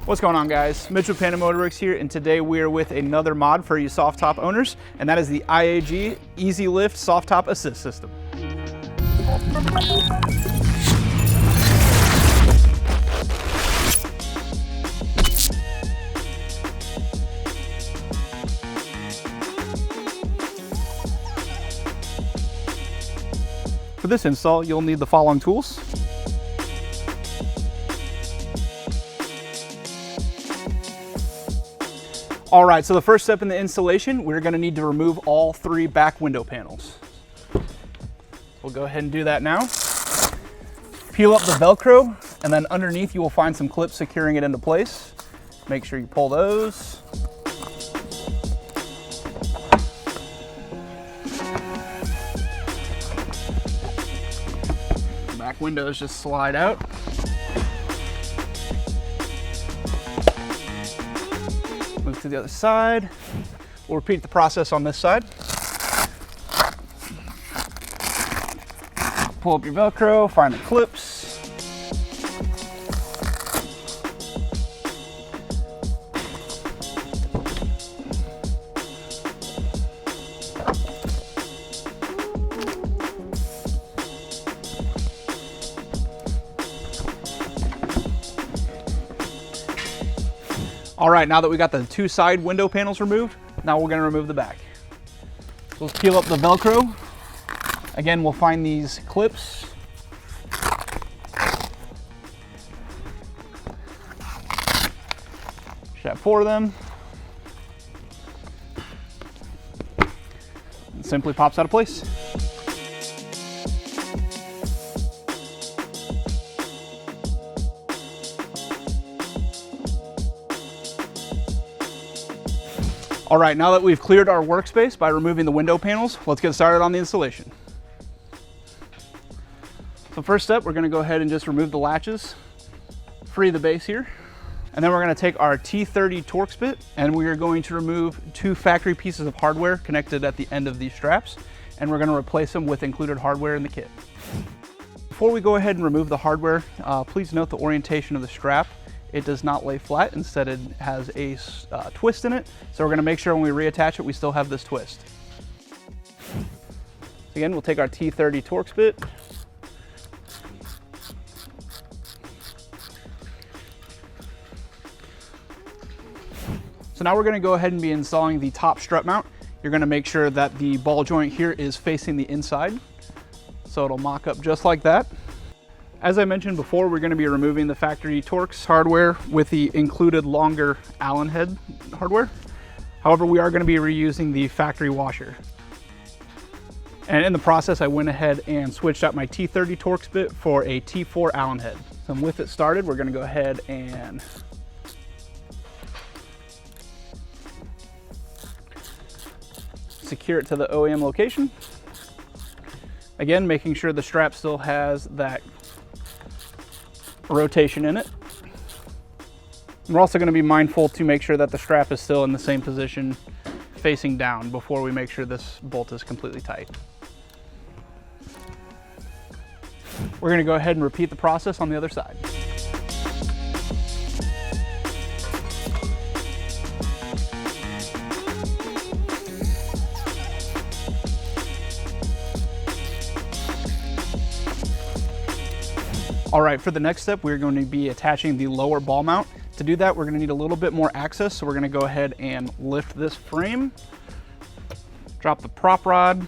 What's going on, guys? Mitch with Panda Motorworks here, and today we are with another mod for you soft top owners, and that is the IAG Easy Lift Soft Top Assist System. For this install, you'll need the following tools. All right, so the first step in the installation, we're gonna need to remove all 3 back window panels. We'll go ahead and do that now. Peel up the Velcro, and then underneath you will find some clips securing it into place. Make sure you pull those. Back windows just slide out. Move to the other side. We'll repeat the process on this side. Pull up your Velcro, find the clips. All right, now that we got the 2 side window panels removed, now we're gonna remove the back. So let's peel up the Velcro. Again, we'll find these clips. Should have 4 of them. It simply pops out of place. All right, now that we've cleared our workspace by removing the window panels, let's get started on the installation. So first step, we're gonna go ahead and just remove the latches, free the base here, and then we're gonna take our T30 Torx bit, and we are going to remove 2 factory pieces of hardware connected at the end of these straps, and we're gonna replace them with included hardware in the kit. Before we go ahead and remove the hardware, please note the orientation of the strap. It does not lay flat, instead it has a twist in it. So we're gonna make sure when we reattach it, we still have this twist. Again, we'll take our T30 Torx bit. So now we're gonna go ahead and be installing the top strut mount. You're gonna make sure that the ball joint here is facing the inside. So it'll mock up just like that. As I mentioned before, we're going to be removing the factory Torx hardware with the included longer Allen head hardware. However, we are going to be reusing the factory washer. And in the process, I went ahead and switched out my T30 Torx bit for a T4 Allen head. So with it started, we're going to go ahead and secure it to the OEM location. Again, making sure the strap still has that rotation in it. We're also going to be mindful to make sure that the strap is still in the same position facing down before we make sure this bolt is completely tight. We're going to go ahead and repeat the process on the other side. All right, for the next step, we're going to be attaching the lower ball mount. To do that, we're gonna need a little bit more access, so we're gonna go ahead and lift this frame, drop the prop rod,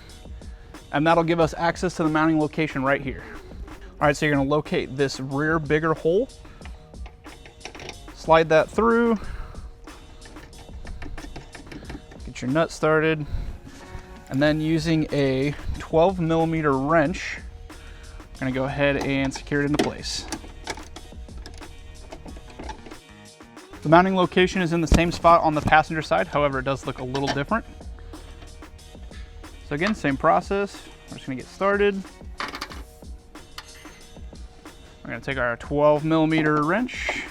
and that'll give us access to the mounting location right here. All right, so you're gonna locate this rear bigger hole, slide that through, get your nut started, and then using a 12mm wrench, I'm gonna go ahead and secure it into place. The mounting location is in the same spot on the passenger side, however, it does look a little different. So again, same process. We're just gonna get started. We're gonna take our 12mm wrench,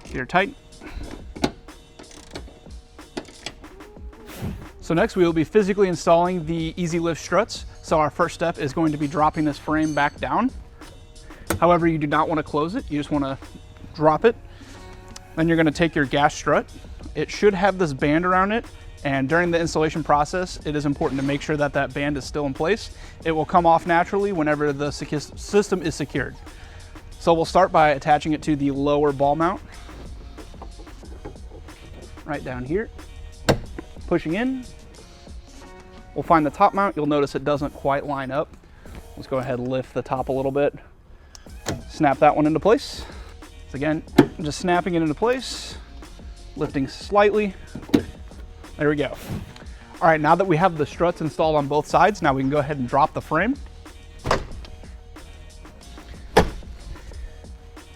get her tight. So next we will be physically installing the Easy Lift struts. So our first step is going to be dropping this frame back down. However, you do not want to close it, you just want to drop it. Then you're going to take your gas strut. It should have this band around it, and during the installation process, it is important to make sure that that band is still in place. It will come off naturally whenever the system is secured. So we'll start by attaching it to the lower ball mount, right down here, pushing in. We'll find the top mount. You'll notice it doesn't quite line up. Let's go ahead and lift the top a little bit. Snap that one into place. So again, just snapping it into place, lifting slightly. There we go. All right, now that we have the struts installed on both sides, now we can go ahead and drop the frame.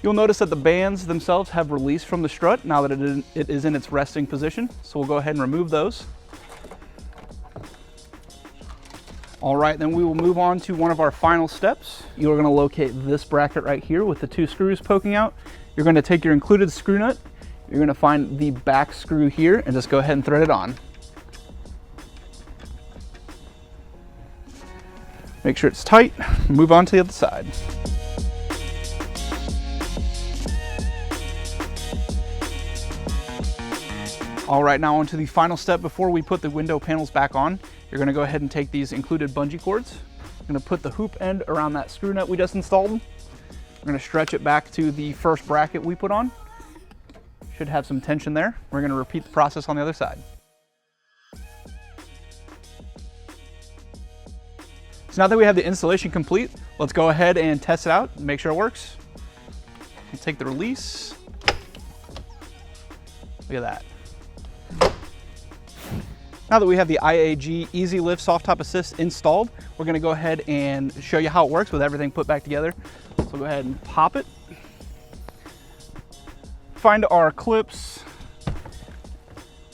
You'll notice that the bands themselves have released from the strut now that it is in its resting position. So we'll go ahead and remove those. All right, then we will move on to one of our final steps. You're going to locate this bracket right here with the 2 screws poking out. You're going to take your included screw nut. You're going to find the back screw here and just go ahead and thread it on. Make sure it's tight. Move on to the other side. All right, now on to the final step before we put the window panels back on. You're going to go ahead and take these included bungee cords. You're going to put the hoop end around that screw nut we just installed. We're going to stretch it back to the first bracket we put on. Should have some tension there. We're going to repeat the process on the other side. So now that we have the installation complete, let's go ahead and test it out and make sure it works. We'll take the release. Look at that. Now that we have the IAG Easy Lift Soft Top Assist installed, we're going to go ahead and show you how it works with everything put back together. So go ahead and pop it. Find our clips.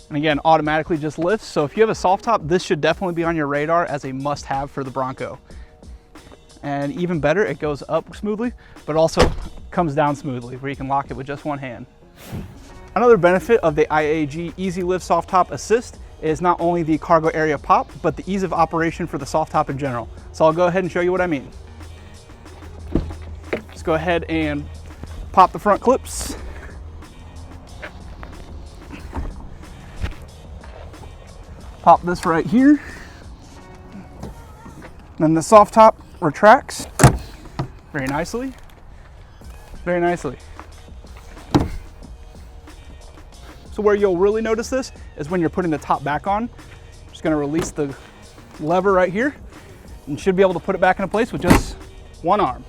And again, automatically just lifts. So if you have a soft top, this should definitely be on your radar as a must-have for the Bronco. And even better, it goes up smoothly, but also comes down smoothly where you can lock it with just one hand. Another benefit of the IAG Easy Lift Soft Top Assist is not only the cargo area pop, but the ease of operation for the soft top in general. So I'll go ahead and show you what I mean. Let's go ahead and pop the front clips. Pop this right here. Then the soft top retracts very nicely, very nicely. So where you'll really notice this is when you're putting the top back on. Just gonna release the lever right here and should be able to put it back into place with just one arm.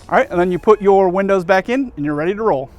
All right, and then you put your windows back in and you're ready to roll.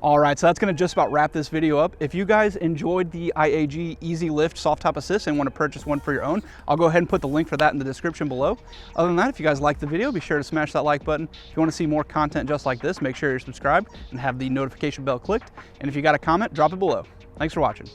All right, so that's gonna just about wrap this video up. If you guys enjoyed the IAG Easy Lift Soft Top Assist and want to purchase one for your own, I'll go ahead and put the link for that in the description below. Other than that, if you guys liked the video, be sure to smash that like button. If you want to see more content just like this, make sure you're subscribed and have the notification bell clicked. And if you got a comment, drop it below. Thanks for watching.